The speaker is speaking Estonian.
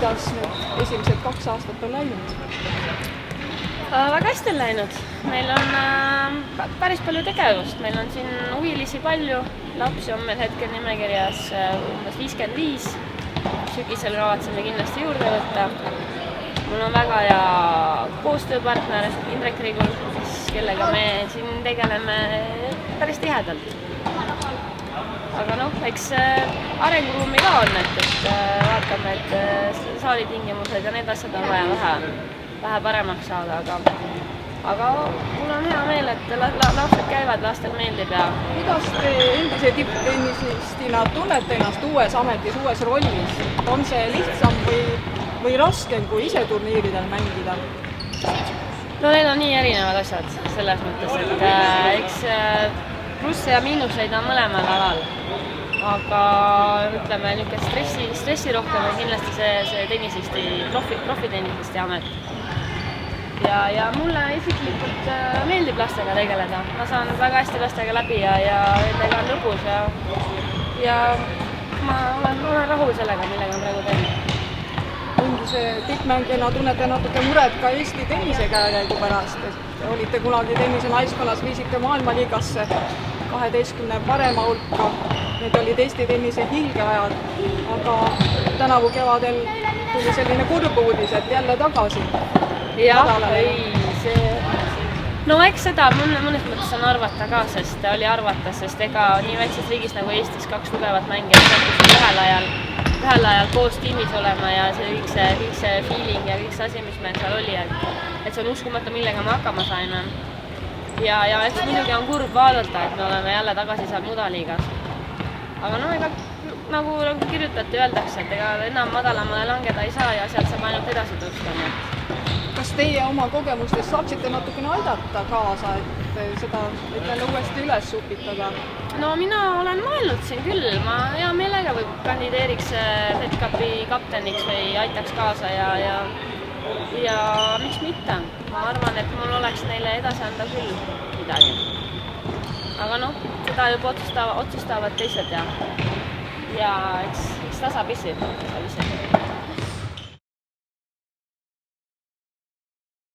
kuidas need esimesed 2 aastat on läinud? Väga hästi on läinud. Meil on päris palju tegevust. Meil on siin huvilisi palju. Lapsi on meil hetkel nimekirjas umbes 55. Sügisel kavatseme kindlasti juurde võtta. Mul on väga hea koostööpartner Indrek Rigul, kellega me siin tegeleme päris tihedalt. Aga eks arenguruumi ka on, et vaatame, et saalitingimused ja need asjad on vaja vähe paremaks saada, aga mul on hea meel, et lapsed käivad, lastel meeldib ja... Kuidas te endise tipptennisistina tunnete ennast uues ametis, uues rollis? On see lihtsam või raskem, kui ise turniiridel mängida? No need on nii erinevad asjad selles mõttes, et eks plusse ja miinuseid on mõlemal alal. Aga ütleme, niisugune stressi rohkem on kindlasti see tennisisti, profitennisisti amet. Ja mulle isiklikult meeldib lastega tegeleda. Ma saan väga hästi lastega läbi ja nendega on lõbus ja ma olen rahul sellega, millega on praegu teinud. Endise tippmängijana tunnete natuke muret ka Eesti tennise käekäigu pärast. Olite kunagi tennise naiskonnas, viisite maailmaliigasse 12 parema hulka. Need olid Eesti tennise hilgeajad, aga tänavu kevadel tuli selline kurb uudis, et jälle tagasi. No eks seda mõnes mõttes on arvata ka, sest ega nii väikses riigis nagu Eestis 2 tugevat mängijat sattusid ühel ajal koos tiimis olema ja kõik see feeling ja kõik see asi, mis meil seal oli, et see on uskumatu, millega me hakkama saime. Ja eks muidugi on kurb vaadata, et me oleme jälle tagasi seal mudaliigas. Aga ega nagu kirjutati, öeldakse, et ega enam madalamale langeda ei saa ja sealt saab ainult edasi tõusta. Kas teie oma kogemustes saaksite natukene aidata kaasa, et seda jälle uuesti üles upitada? No mina olen mõelnud siin küll. Ma hea meelega või kandideeriks FedCupi kapteniks või aitaks kaasa ja miks mitte. Ma arvan, et mul oleks neile edasi anda küll midagi. Aga seda juba otsustavad teised ja eks tasapisi.